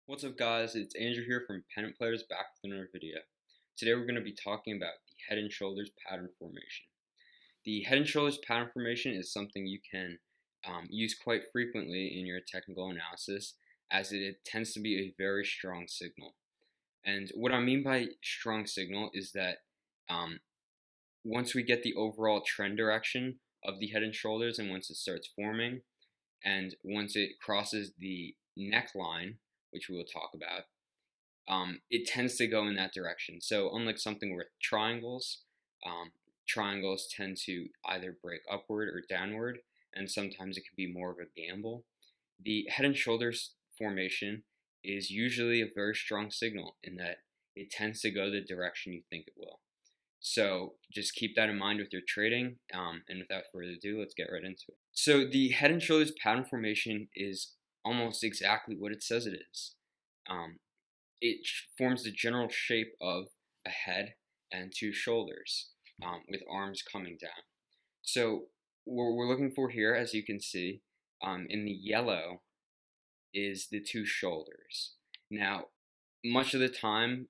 What's up guys, it's Andrew here from Pennant Players back with another video. Today we're going to be talking about the head and shoulders pattern formation. The head and shoulders pattern formation is something you can use quite frequently in your technical analysis as it tends to be a very strong signal. And what I mean by strong signal is that once we get the overall trend direction of the head and shoulders and once it starts forming and once it crosses the neckline, which we will talk about, it tends to go in that direction. So unlike something with triangles, triangles tend to either break upward or downward, and sometimes it can be more of a gamble. The head and shoulders formation is usually a very strong signal in that it tends to go the direction you think it will. So just keep that in mind with your trading, and without further ado, let's get right into it. So the head and shoulders pattern formation is almost exactly what it says it is. It forms the general shape of a head and two shoulders with arms coming down. So what we're looking for here, as you can see, in the yellow is the two shoulders. Now, much of the time,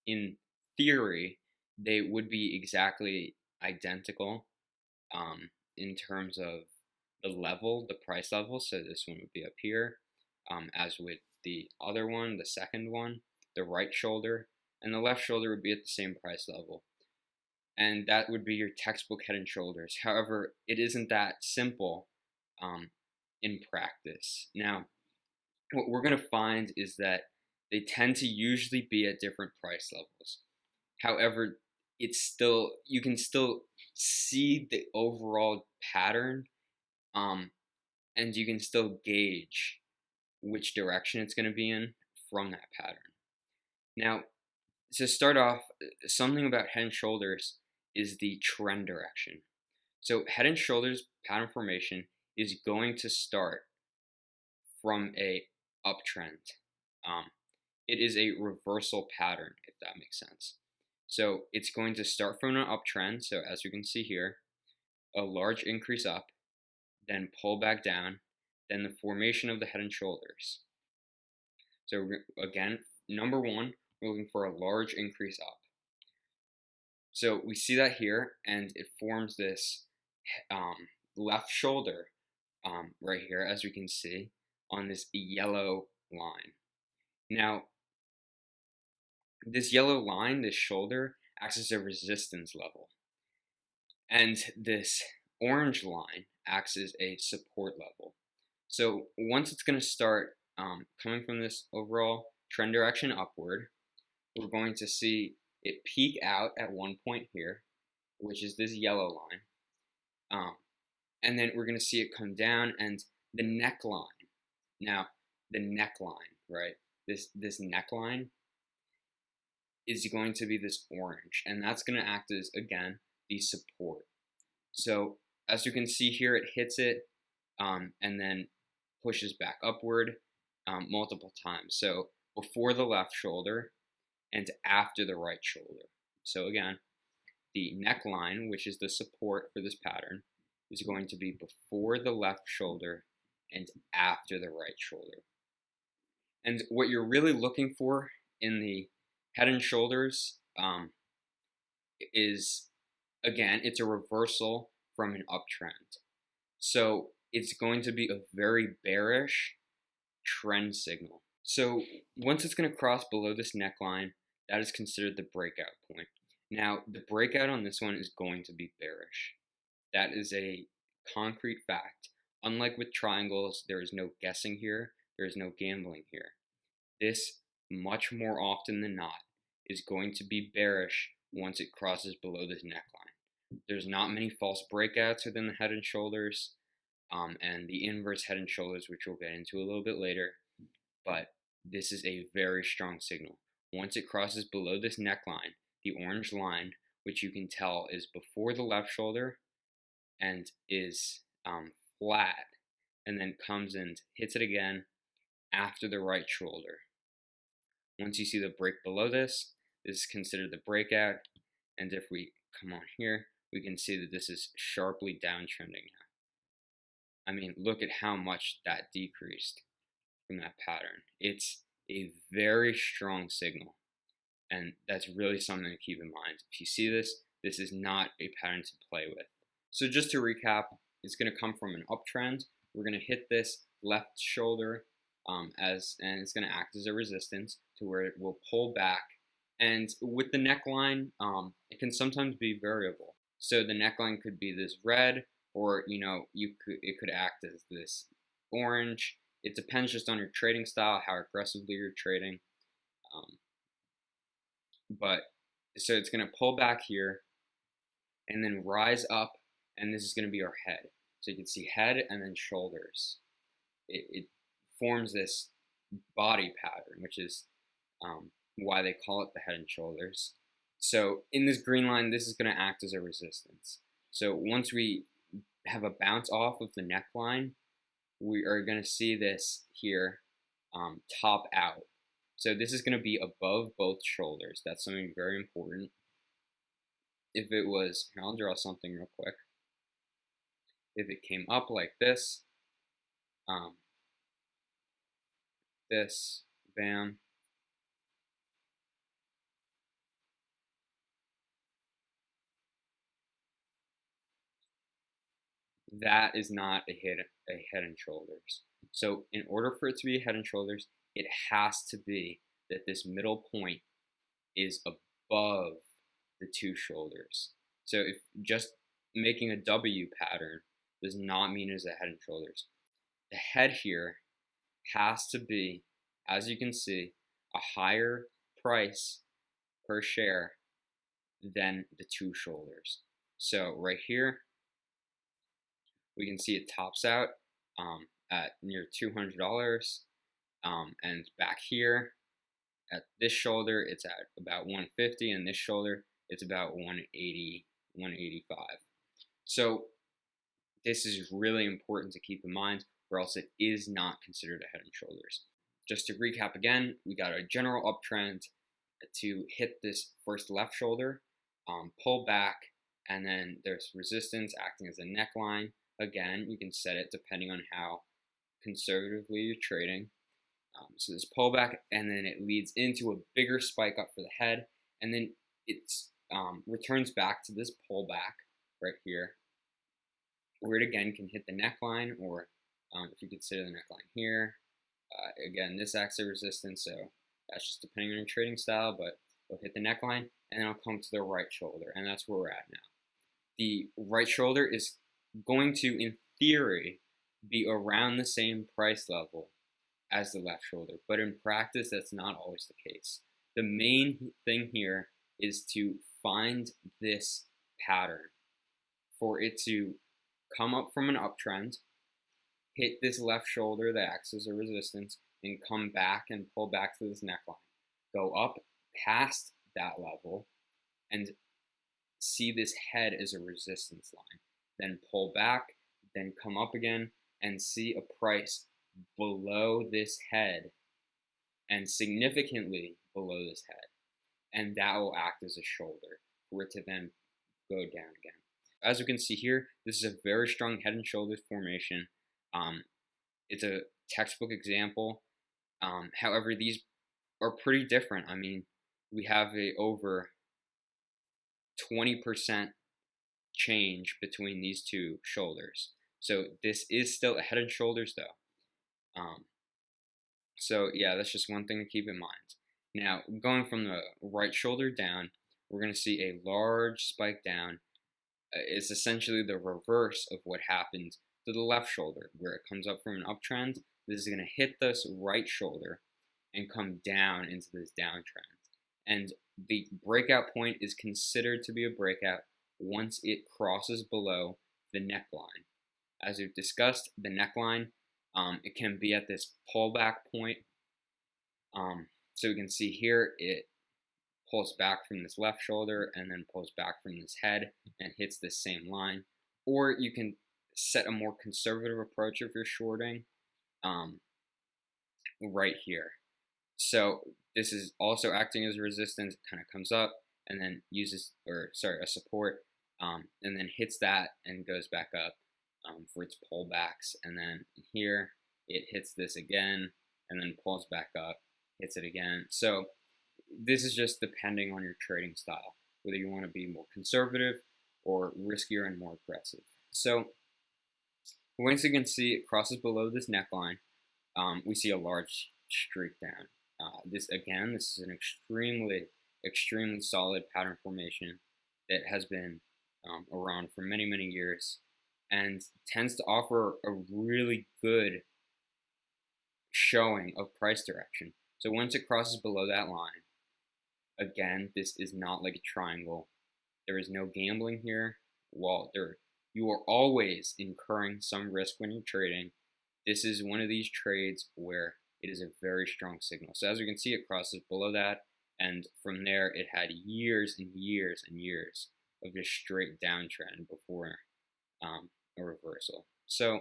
in theory, they would be exactly identical in terms of the level, the price level. So this one would be up here, as with the other one, the second one, the right shoulder, and the left shoulder would be at the same price level. And that would be your textbook head and shoulders. However, it isn't that simple in practice. Now, what we're going to find is that they tend to usually be at different price levels. However, you can still see the overall pattern, and you can still gauge which direction it's going to be in from that pattern. Now, to start off, something about head and shoulders is the trend direction. So head and shoulders pattern formation is going to start from a uptrend. It is a reversal pattern, if that makes sense. So it's going to start from an uptrend. So as you can see here, a large increase up, then pull back down, then the formation of the head and shoulders. So again, number one, we're looking for a large increase up. So we see that here, and it forms this left shoulder right here, as we can see, on this yellow line. Now, this yellow line, this shoulder, acts as a resistance level. And this orange line acts as a support level. So once it's going to start coming from this overall trend direction upward, we're going to see it peak out at one point here, which is this yellow line. And then we're going to see it come down, and the neckline. Now, the neckline, right? This neckline is going to be this orange, and that's going to act as, again, the support. So as you can see here, it hits it and then pushes back upward multiple times. So before the left shoulder and after the right shoulder. So again, the neckline, which is the support for this pattern, is going to be before the left shoulder and after the right shoulder. And what you're really looking for in the head and shoulders is, again, it's a reversal from an uptrend. So it's going to be a very bearish trend signal. So once it's going to cross below this neckline, that is considered the breakout point. Now, the breakout on this one is going to be bearish. That is a concrete fact. Unlike with triangles, there is no guessing here. There is no gambling here. This, much more often than not, is going to be bearish once it crosses below this neckline. There's not many false breakouts within the head and shoulders, and the inverse head and shoulders, which we'll get into a little bit later, but this is a very strong signal. Once it crosses below this neckline, the orange line, which you can tell is before the left shoulder and is flat, and then comes and hits it again after the right shoulder. Once you see the break below this, this is considered the breakout, and if we come on here, we can see that this is sharply downtrending now. I mean, look at how much that decreased from that pattern. It's a very strong signal. And that's really something to keep in mind. If you see this, this is not a pattern to play with. So just to recap, it's going to come from an uptrend. We're going to hit this left shoulder and it's going to act as a resistance to where it will pull back. And with the neckline, it can sometimes be variable. So the neckline could be this red, or it could act as this orange. It depends just on your trading style, how aggressively you're trading. But so it's going to pull back here and then rise up, and this is going to be our head. So you can see head and then shoulders. It forms this body pattern, which is why they call it the head and shoulders. So in this green line, this is going to act as a resistance. So once we have a bounce off of the neckline, we are going to see this here top out. So this is going to be above both shoulders. That's something very important. If it was, here, I'll draw something real quick. If it came up like this, bam, that is not a head and shoulders. So in order for it to be a head and shoulders, it has to be that this middle point is above the two shoulders. So if just making a W pattern does not mean it's a head and shoulders. The head here has to be, as you can see, a higher price per share than the two shoulders. So right here, we can see it tops out at near $200, and back here at this shoulder, it's at about 150, and this shoulder, it's about 180, 185. So this is really important to keep in mind, or else it is not considered a head and shoulders. Just to recap again, we got a general uptrend to hit this first left shoulder, pull back, and then there's resistance acting as a neckline. Again, you can set it depending on how conservatively you're trading. So this pullback, and then it leads into a bigger spike up for the head, and then it returns back to this pullback right here, where it again can hit the neckline, or if you consider the neckline here, again, this acts as resistance, so that's just depending on your trading style, but it'll hit the neckline, and then it'll come to the right shoulder, and that's where we're at now. The right shoulder is going to, in theory, be around the same price level as the left shoulder, but in practice, that's not always the case. The main thing here is to find this pattern, for it to come up from an uptrend, hit this left shoulder that acts as a resistance, and come back and pull back to this neckline, go up past that level, and see this head as a resistance line, then pull back, then come up again, and see a price below this head and significantly below this head, and that will act as a shoulder for it to then go down again. As you can see here, this is a very strong head and shoulders formation. It's a textbook example. However, these are pretty different. I mean, we have a over 20% change between these two shoulders. So this is still a head and shoulders though. So yeah, that's just one thing to keep in mind. Now, going from the right shoulder down, we're going to see a large spike down. It's essentially the reverse of what happened to the left shoulder, where it comes up from an uptrend. This is going to hit this right shoulder and come down into this downtrend. And the breakout point is considered to be a breakout once it crosses below the neckline. As we've discussed, the neckline, it can be at this pullback point. So we can see here it pulls back from this left shoulder and then pulls back from this head and hits this same line. Or you can set a more conservative approach if you're shorting right here. So this is also acting as a resistance. It kind of comes up and then uses, a support, and then hits that and goes back up for its pullbacks. And then here it hits this again and then pulls back up hits it again. So this is just depending on your trading style, whether you want to be more conservative or riskier and more aggressive. So once you can see, it crosses below this neckline. We see a large streak down. This is an extremely solid pattern formation that has been around for many years and tends to offer a really good showing of price direction. So once it crosses below that line, again, this is not like a triangle. There is no gambling here. You are always incurring some risk when you're trading. This is one of these trades where it is a very strong signal. So as you can see, it crosses below that, and from there it had years and years and years of just straight downtrend before a reversal. So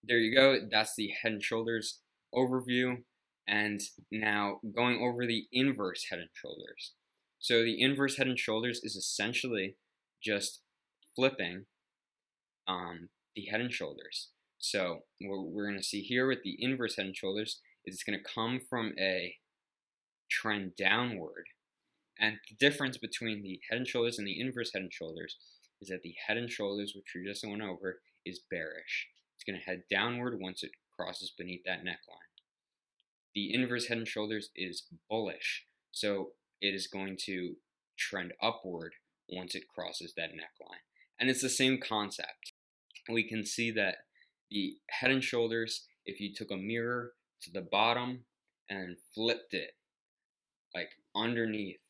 there you go. That's the head and shoulders overview. And now going over the inverse head and shoulders. So the inverse head and shoulders is essentially just flipping the head and shoulders. So what we're going to see here with the inverse head and shoulders is it's going to come from a trend downward. And the difference between the head and shoulders and the inverse head and shoulders is that the head and shoulders, which we just went over, is bearish. It's going to head downward once it crosses beneath that neckline. The inverse head and shoulders is bullish, so it is going to trend upward once it crosses that neckline. And it's the same concept. We can see that the head and shoulders, if you took a mirror to the bottom and flipped it like underneath,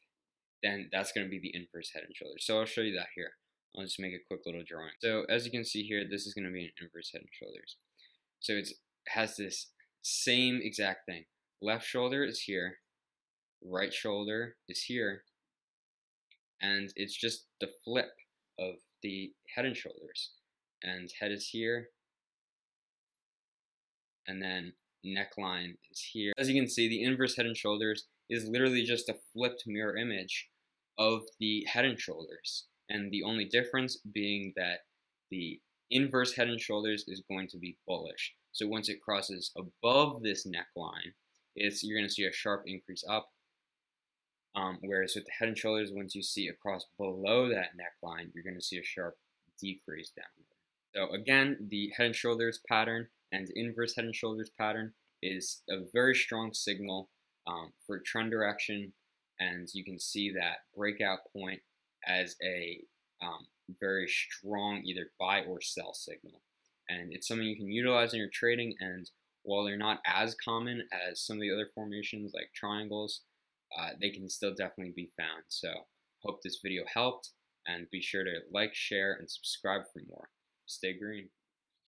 then that's going to be the inverse head and shoulders. So I'll show you that here. I'll just make a quick little drawing. So as you can see here, this is going to be an inverse head and shoulders. So it has this same exact thing. Left shoulder is here, right shoulder is here, and it's just the flip of the head and shoulders. And head is here, and then neckline is here. As you can see, the inverse head and shoulders is literally just a flipped mirror image of the head and shoulders. And the only difference being that the inverse head and shoulders is going to be bullish. So once it crosses above this neckline, you're going to see a sharp increase up. Whereas with the head and shoulders, once you see it cross below that neckline, you're going to see a sharp decrease downward. So again, the head and shoulders pattern and inverse head and shoulders pattern is a very strong signal for trend direction, and you can see that breakout point as a very strong either buy or sell signal. And it's something you can utilize in your trading, and while they're not as common as some of the other formations like triangles, they can still definitely be found. So hope this video helped, and be sure to like, share, and subscribe for more. Stay green.